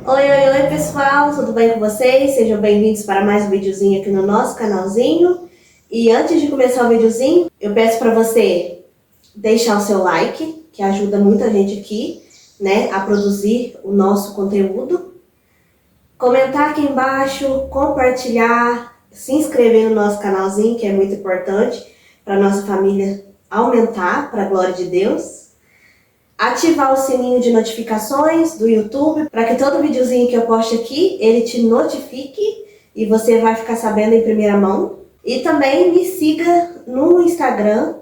Oi pessoal, tudo bem com vocês? Sejam bem-vindos para mais um videozinho aqui no nosso canalzinho. E antes de começar o videozinho, eu peço para você deixar o seu like, que ajuda muita gente aqui, né, a produzir o nosso conteúdo. Comentar aqui embaixo, compartilhar, se inscrever no nosso canalzinho, que é muito importante para a nossa família aumentar, para a glória de Deus. Ativar o sininho de notificações do YouTube, para que todo videozinho que eu poste aqui, ele te notifique e você vai ficar sabendo em primeira mão. E também me siga no Instagram,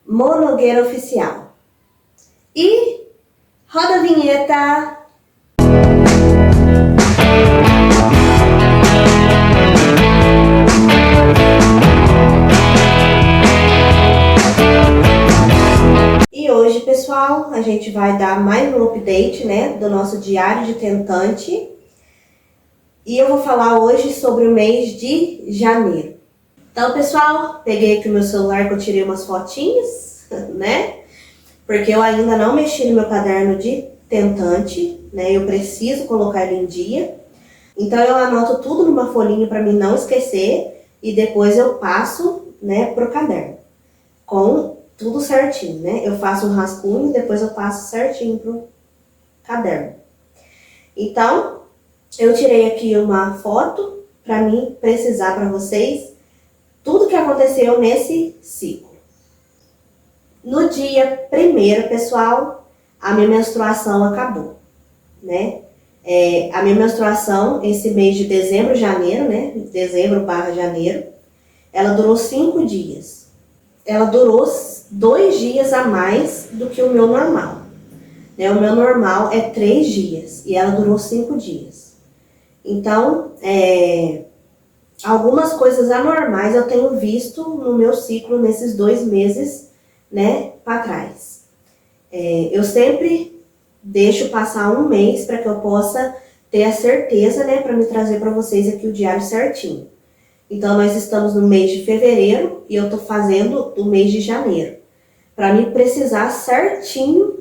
Monogueira Oficial. E roda a vinheta! E hoje, pessoal, a gente vai dar mais um update, né, do nosso diário de tentante. E eu vou falar hoje sobre o mês de janeiro. Então, pessoal, peguei aqui o meu celular que eu tirei umas fotinhas, né? Porque eu ainda não mexi no meu caderno de tentante, né? Eu preciso colocar ele em dia. Então, eu anoto tudo numa folhinha para mim não esquecer. E depois eu passo, né, pro caderno. Com tudo certinho, né? Eu faço um rascunho e depois eu passo certinho pro caderno. Então, eu tirei aqui uma foto para mim precisar para vocês tudo que aconteceu nesse ciclo. No dia 1º, pessoal, a minha menstruação acabou, né? A minha menstruação, esse mês de dezembro, janeiro, né? Dezembro/janeiro, ela durou 5 dias. Ela durou 2 dias a mais do que o meu normal. O meu normal é 3 dias e ela durou 5 dias. Então, algumas coisas anormais eu tenho visto no meu ciclo nesses 2 meses, né, para trás. Eu sempre deixo passar um mês para que eu possa ter a certeza, né, para me trazer para vocês aqui o diário certinho. Então, nós estamos no mês de fevereiro e eu tô fazendo do mês de janeiro. Para mim precisar certinho,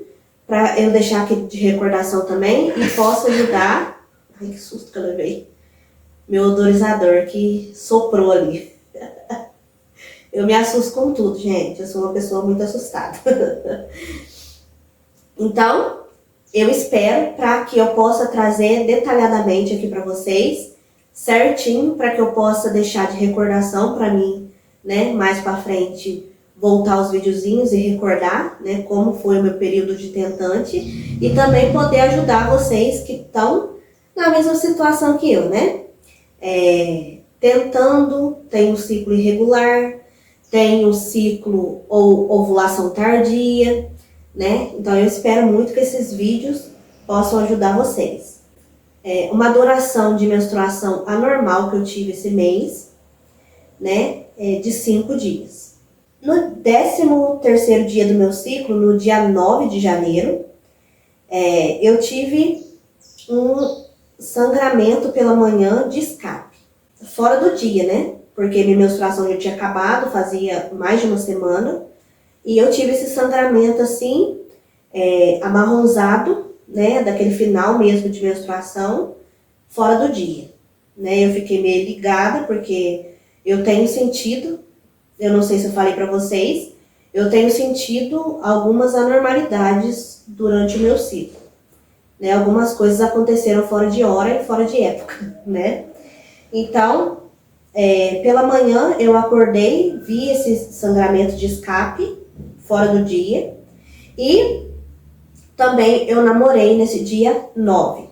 para eu deixar aqui de recordação também e possa ajudar. Ai, que susto que eu levei. Meu odorizador que soprou ali. Eu me assusto com tudo, gente. Eu sou uma pessoa muito assustada. Então, eu espero para que eu possa trazer detalhadamente aqui para vocês, certinho, para que eu possa deixar de recordação para mim, né, mais para frente, voltar os videozinhos e recordar, né, como foi o meu período de tentante e também poder ajudar vocês que estão na mesma situação que eu, né? Tentando, tem um ciclo irregular, tem um ciclo ou ovulação tardia, né? Então eu espero muito que esses vídeos possam ajudar vocês. Uma duração de menstruação anormal que eu tive esse mês, né, de 5 dias. No 13º dia do meu ciclo, no dia 9 de janeiro, eu tive um sangramento pela manhã de escape. Fora do dia, né? Porque minha menstruação já tinha acabado, fazia mais de uma semana. E eu tive esse sangramento assim, amarronzado, né? Daquele final mesmo de menstruação, fora do dia. Né? Eu fiquei meio ligada, porque eu tenho sentido, eu não sei se eu falei pra vocês, eu tenho sentido algumas anormalidades durante o meu ciclo. Né? Algumas coisas aconteceram fora de hora e fora de época, né? Então, pela manhã eu acordei, vi esse sangramento de escape fora do dia e também eu namorei nesse dia 9.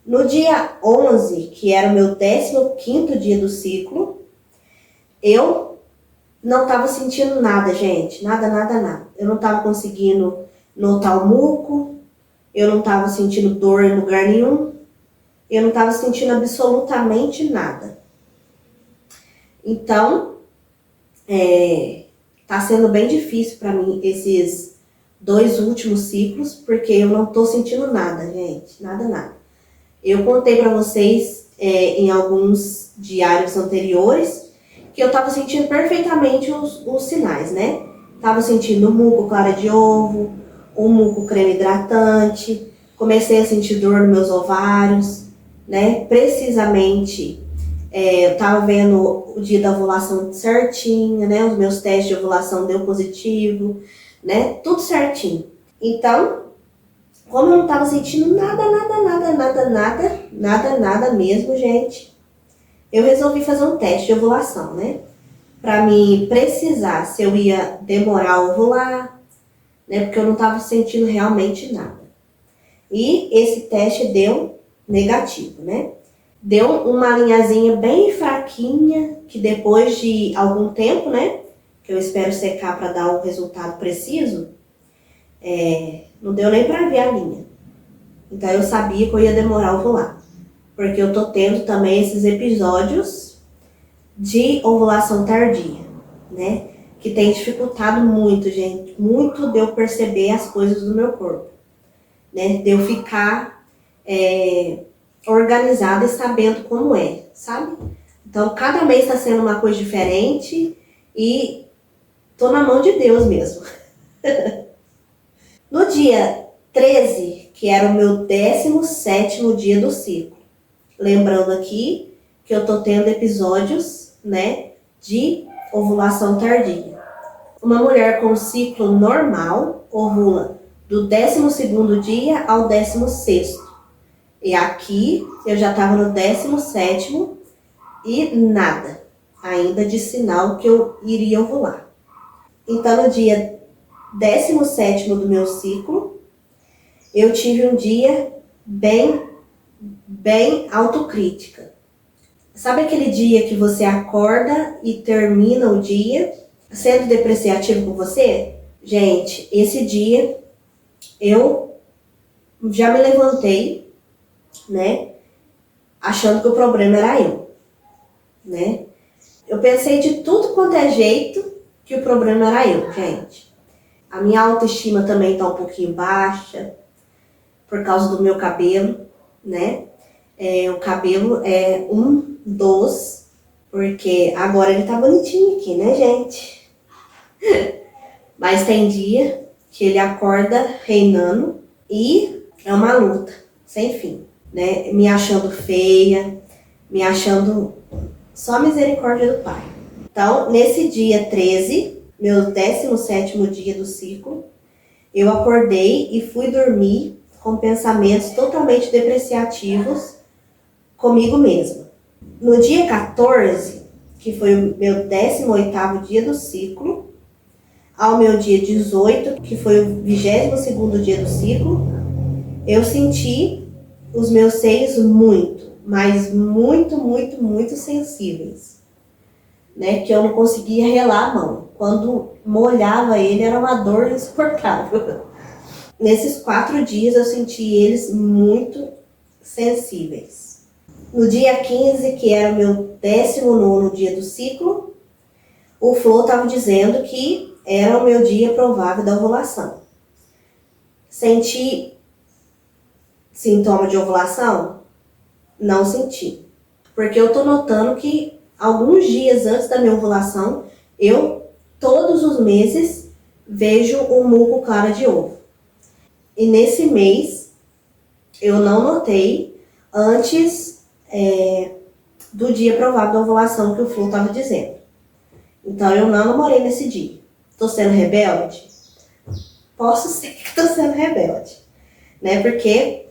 No dia 11, que era o meu 15º dia do ciclo, eu não estava sentindo nada, gente. Nada. Eu não estava conseguindo notar o muco, eu não estava sentindo dor em lugar nenhum, eu não estava sentindo absolutamente nada. Então, tá sendo bem difícil para mim esses 2 últimos ciclos, porque eu não tô sentindo nada, gente. Nada. Eu contei para vocês em alguns diários anteriores que eu tava sentindo perfeitamente os sinais, né? Tava sentindo o muco clara de ovo, o muco creme hidratante, comecei a sentir dor nos meus ovários, né? Precisamente, eu tava vendo o dia da ovulação certinho, né? Os meus testes de ovulação deu positivo, né? Tudo certinho. Então, como eu não tava sentindo nada mesmo, gente, eu resolvi fazer um teste de ovulação, né? Pra mim precisar se eu ia demorar a ovular, né? Porque eu não tava sentindo realmente nada. E esse teste deu negativo, né? Deu uma linhazinha bem fraquinha, que depois de algum tempo, né? Que eu espero secar para dar o resultado preciso, não deu nem para ver a linha. Então eu sabia que eu ia demorar a ovular. Porque eu tô tendo também esses episódios de ovulação tardia, né? Que tem dificultado muito, gente. Muito de eu perceber as coisas do meu corpo, né? De eu ficar organizada e sabendo como é, sabe? Então, cada mês está sendo uma coisa diferente e tô na mão de Deus mesmo. No dia 13, que era o meu 17º dia do ciclo, lembrando aqui que eu tô tendo episódios, né, de ovulação tardia. Uma mulher com ciclo normal ovula do 12º dia ao 16º. E aqui eu já estava no 17º e nada ainda de sinal que eu iria ovular. Então, no dia 17º do meu ciclo, eu tive um dia bem autocrítica. Sabe aquele dia que você acorda e termina o dia sendo depreciativo com você? Gente, esse dia eu já me levantei, né, achando que o problema era eu, né? Eu pensei de tudo quanto é jeito que o problema era eu, gente. A minha autoestima também tá um pouquinho baixa por causa do meu cabelo, né? O cabelo é um dos, porque agora ele tá bonitinho aqui, né, gente? Mas tem dia que ele acorda reinando e é uma luta sem fim, né? Me achando feia, me achando só a misericórdia do Pai. Então, nesse dia 13, meu 17º dia do ciclo, eu acordei e fui dormir com pensamentos totalmente depreciativos comigo mesma. No dia 14, que foi o meu 18º dia do ciclo, ao meu dia 18, que foi o 22º dia do ciclo, eu senti os meus seios muito, mas muito sensíveis, né? Que eu não conseguia relar a mão. Quando molhava ele, era uma dor insuportável. Nesses 4 dias, eu senti eles muito sensíveis. No dia 15, que era o meu 19º dia do ciclo, o Flo estava dizendo que era o meu dia provável da ovulação. Senti sintoma de ovulação? Não senti. Porque eu tô notando que alguns dias antes da minha ovulação, eu, todos os meses, vejo um muco claro de ovo. E nesse mês, eu não notei antes do dia provável da ovulação que o Flo estava dizendo. Então, eu não namorei nesse dia. Tô sendo rebelde? Posso ser que tô sendo rebelde, né? Porque,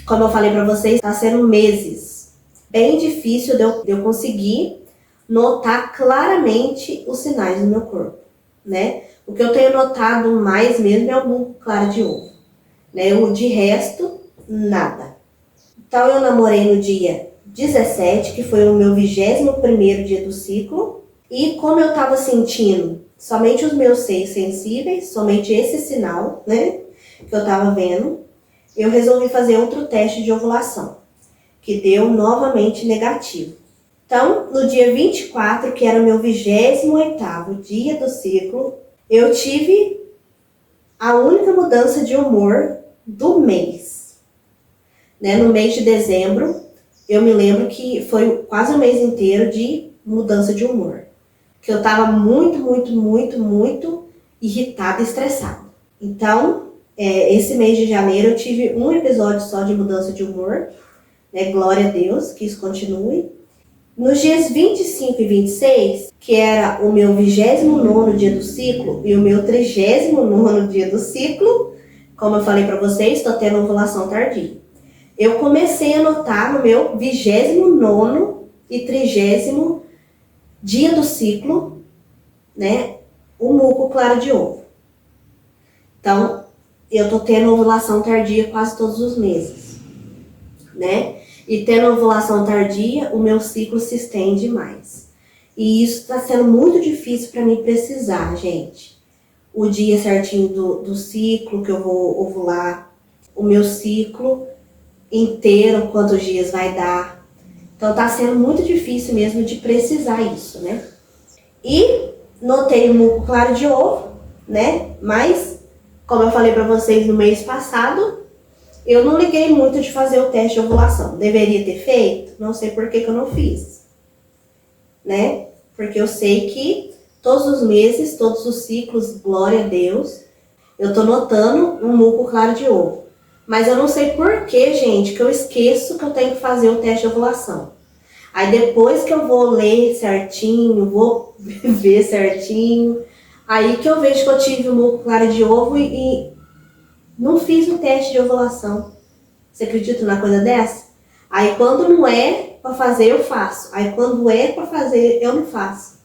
como eu falei pra vocês, tá sendo meses bem difícil de eu conseguir notar claramente os sinais do meu corpo, né? O que eu tenho notado mais mesmo é o muco claro de ovo, né? De resto, nada. Então, eu namorei no dia 17, que foi o meu 21º dia do ciclo, e como eu tava sentindo somente os meus seios sensíveis, somente esse sinal, né, que eu tava vendo, eu resolvi fazer outro teste de ovulação, que deu novamente negativo. Então, no dia 24, que era o meu 28º dia do ciclo, eu tive a única mudança de humor do mês, né? No mês de dezembro, eu me lembro que foi quase o mês inteiro de mudança de humor. Que eu tava muito irritada e estressada. Então, esse mês de janeiro eu tive um episódio só de mudança de humor, né? Glória a Deus, que isso continue. Nos dias 25 e 26, que era o meu 29º dia do ciclo e o meu 39º dia do ciclo, como eu falei para vocês, estou tendo ovulação tardia. Eu comecei a notar no meu 29º e 30º dia do ciclo, né, o muco claro de ovo. Então, eu tô tendo ovulação tardia quase todos os meses, né? E tendo ovulação tardia, o meu ciclo se estende mais. E isso está sendo muito difícil para mim precisar, gente. O dia certinho do ciclo que eu vou ovular, o meu ciclo inteiro, quantos dias vai dar. Então tá sendo muito difícil mesmo de precisar isso, né? E notei o muco claro de ovo, né? Mas, como eu falei para vocês no mês passado, eu não liguei muito de fazer o teste de ovulação. Deveria ter feito? Não sei por que eu não fiz, né? Porque eu sei que todos os meses, todos os ciclos, glória a Deus, eu tô notando um muco claro de ovo. Mas eu não sei por que, gente, que eu esqueço que eu tenho que fazer o teste de ovulação. Aí depois que eu vou ler certinho, vou ver certinho, aí que eu vejo que eu tive o muco claro de ovo e não fiz o teste de ovulação. Você acredita numa coisa dessa? Aí quando não é pra fazer, eu faço. Aí quando é pra fazer, eu não faço.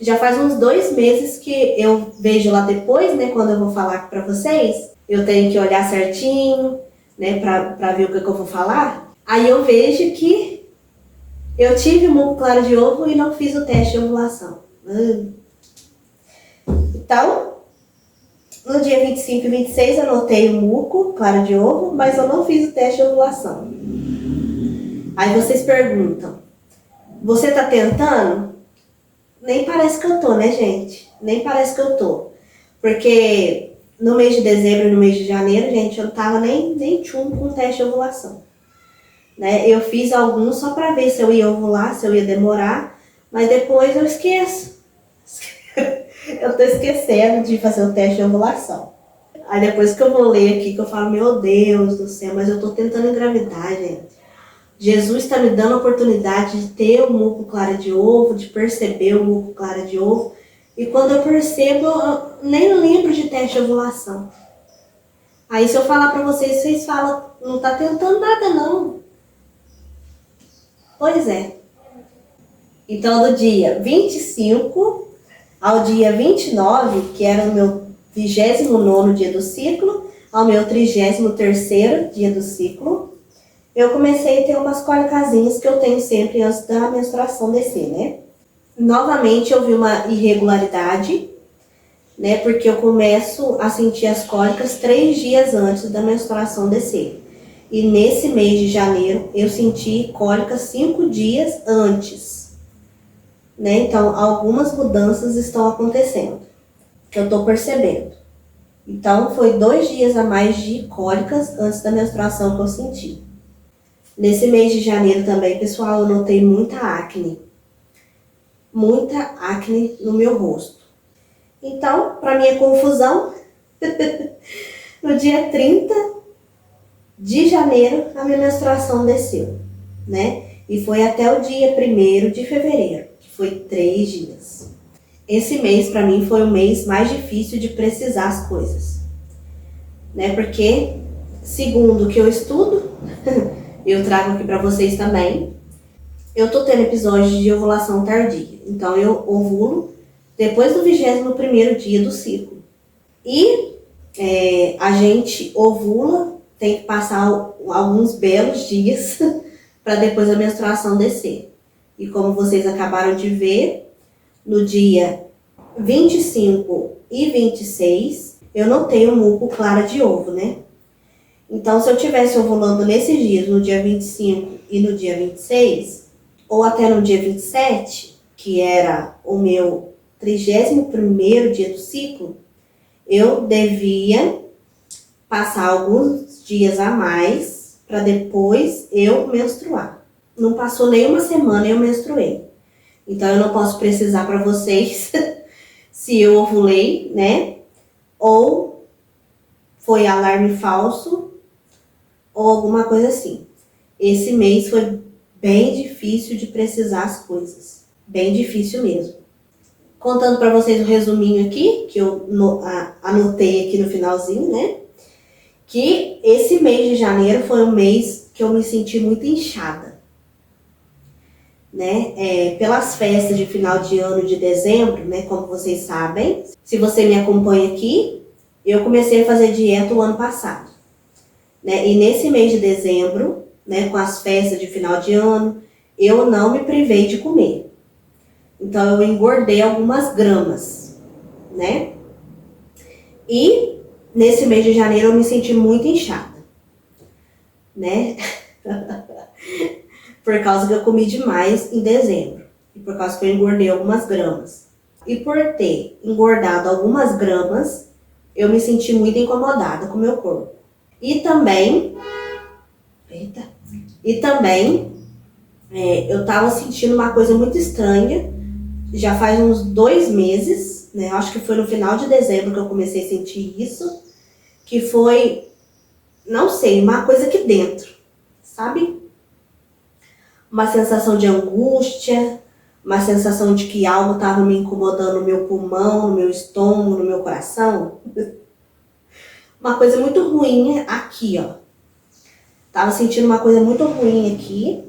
Já faz uns 2 meses que eu vejo lá depois, né, quando eu vou falar aqui pra vocês, eu tenho que olhar certinho, né, pra ver o que eu vou falar. Aí eu vejo que eu tive o muco claro de ovo e não fiz o teste de ovulação. Então, no dia 25 e 26 eu notei o muco claro de ovo, mas eu não fiz o teste de ovulação. Aí vocês perguntam, você tá tentando? Nem parece que eu tô, né, gente? Nem parece que eu tô. Porque no mês de dezembro e no mês de janeiro, gente, eu não tava nem tchum com o teste de ovulação. Né? Eu fiz alguns só pra ver se eu ia ovular, se eu ia demorar, mas depois eu esqueço. Eu tô esquecendo de fazer o teste de ovulação. Aí depois que eu vou ler aqui, que eu falo, meu Deus do céu, mas eu tô tentando engravidar, gente. Jesus está me dando a oportunidade de ter o muco claro de ovo, de perceber o muco claro de ovo. E quando eu percebo, eu nem lembro de teste de ovulação. Aí se eu falar pra vocês, vocês falam, não tá tentando nada não. Pois é. Então do dia 25 ao dia 29, que era o meu 29º dia do ciclo, ao meu 33º dia do ciclo, eu comecei a ter umas cólicazinhas que eu tenho sempre antes da menstruação descer, né? Novamente eu vi uma irregularidade, né? Porque eu começo a sentir as cólicas 3 dias antes da menstruação descer. E nesse mês de janeiro eu senti cólicas 5 dias antes, né? Então algumas mudanças estão acontecendo, que eu tô percebendo. Então foi 2 dias a mais de cólicas antes da menstruação que eu senti. Nesse mês de janeiro também, pessoal, eu notei muita acne. Muita acne no meu rosto. Então, para minha confusão, no dia 30 de janeiro, a minha menstruação desceu, né? E foi até o dia 1º de fevereiro, que foi 3 dias. Esse mês, para mim, foi o mês mais difícil de precisar as coisas, né? Porque, segundo o que eu estudo, eu trago aqui para vocês também, eu tô tendo episódios de ovulação tardia. Então, eu ovulo depois do 21º dia do ciclo. E a gente ovula, tem que passar alguns belos dias para depois a menstruação descer. E como vocês acabaram de ver, no dia 25 e 26, eu não tenho muco clara de ovo, né? Então, se eu tivesse ovulando nesses dias, no dia 25 e no dia 26, ou até no dia 27, que era o meu 31º dia do ciclo, eu devia passar alguns dias a mais para depois eu menstruar. Não passou nem uma semana e eu menstruei. Então, eu não posso precisar para vocês se eu ovulei, né? Ou foi alarme falso, ou alguma coisa assim. esse mês foi bem difícil de precisar as coisas. Bem difícil mesmo. Contando para vocês um resuminho aqui, que eu anotei aqui no finalzinho, né? Que esse mês de janeiro foi um mês que eu me senti muito inchada, né? Pelas festas de final de ano de dezembro, né? Como vocês sabem, se você me acompanha aqui, eu comecei a fazer dieta o ano passado, né? E nesse mês de dezembro, né? Com as festas de final de ano, eu não me privei de comer. Então eu engordei algumas gramas, né? E nesse mês de janeiro eu me senti muito inchada, né? Por causa que eu comi demais em dezembro. E por causa que eu engordei algumas gramas. E por ter engordado algumas gramas, eu me senti muito incomodada com o meu corpo. E também... eu tava sentindo uma coisa muito estranha. Já faz uns 2 meses, né? Acho que foi no final de dezembro que eu comecei a sentir isso. Que foi, não sei, uma coisa aqui dentro, sabe? Uma sensação de angústia, uma sensação de que algo estava me incomodando no meu pulmão, no meu estômago, no meu coração. Uma coisa muito ruim aqui, ó. Tava sentindo uma coisa muito ruim aqui.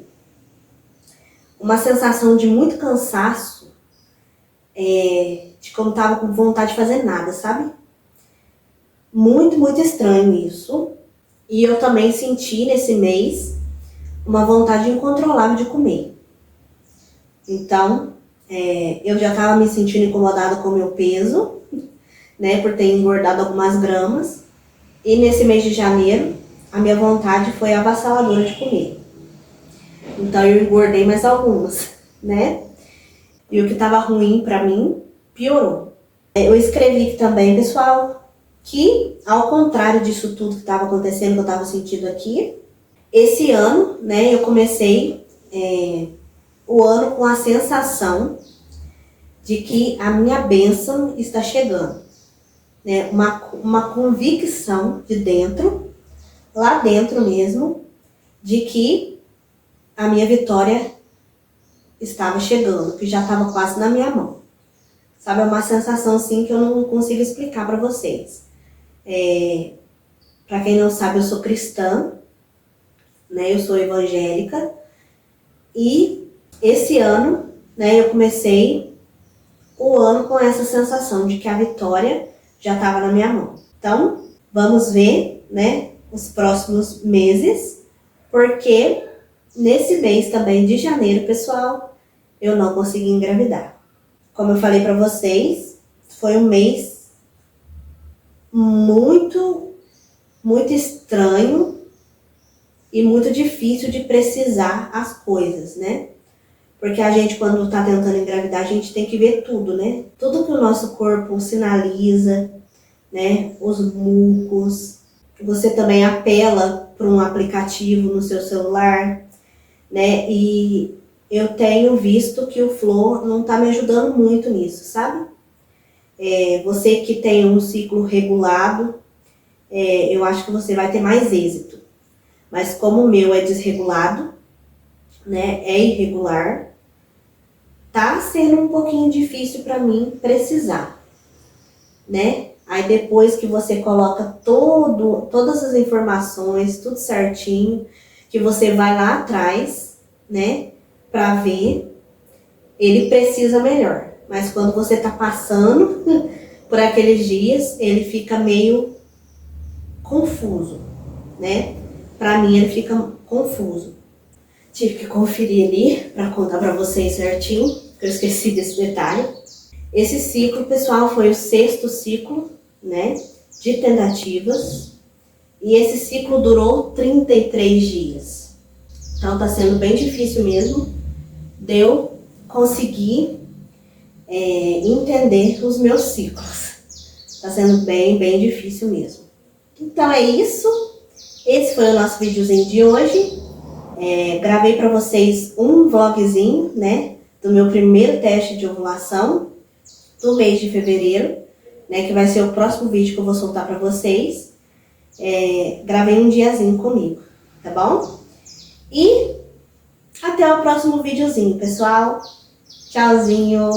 Uma sensação de muito cansaço. De que eu não tava com vontade de fazer nada, sabe? Muito, muito estranho isso. E eu também senti nesse mês uma vontade incontrolável de comer. Então, eu já tava me sentindo incomodada com o meu peso, né? Por ter engordado algumas gramas. E nesse mês de janeiro, a minha vontade foi avassaladora de comer. Então eu engordei mais algumas, né? E o que estava ruim para mim, piorou. Eu escrevi aqui também, pessoal, que ao contrário disso tudo que estava acontecendo, que eu estava sentindo aqui, esse ano, né, eu comecei o ano com a sensação de que a minha bênção está chegando. Né? Uma convicção de dentro, lá dentro mesmo, de que a minha vitória estava chegando, que já estava quase na minha mão. Sabe, é uma sensação assim que eu não consigo explicar para vocês. Para quem não sabe, eu sou cristã, né? Eu sou evangélica. E esse ano, né, eu comecei o ano com essa sensação de que a vitória já estava na minha mão. Então, vamos ver, né, os próximos meses, porque nesse mês também de janeiro, pessoal, eu não consegui engravidar. Como eu falei para vocês, foi um mês muito, muito estranho e muito difícil de precisar as coisas, né? Porque a gente, quando tá tentando engravidar, a gente tem que ver tudo, né? Tudo que o nosso corpo sinaliza, né? Os mucos. Você também apela para um aplicativo no seu celular, né? E eu tenho visto que o Flow não tá me ajudando muito nisso, sabe? Você que tem um ciclo regulado, eu acho que você vai ter mais êxito. Mas como o meu é desregulado, né? É irregular, tá sendo um pouquinho difícil para mim precisar, né? Aí depois que você coloca todas as informações, tudo certinho, que você vai lá atrás, né? Para ver, ele precisa melhor. Mas quando você tá passando por aqueles dias, ele fica meio confuso, né? Para mim ele fica confuso. Tive que conferir ali para contar para vocês certinho, que eu esqueci desse detalhe. Esse ciclo, pessoal, foi o 6º ciclo, né, de tentativas. E esse ciclo durou 33 dias. Então tá sendo bem difícil mesmo de eu conseguir entender os meus ciclos. Tá sendo bem, bem difícil mesmo. Então é isso. Esse foi o nosso videozinho de hoje. Gravei para vocês um vlogzinho, né, do meu primeiro teste de ovulação do mês de fevereiro, né, que vai ser o próximo vídeo que eu vou soltar para vocês. Gravei um diazinho comigo, tá bom? E até o próximo videozinho, pessoal. Tchauzinho!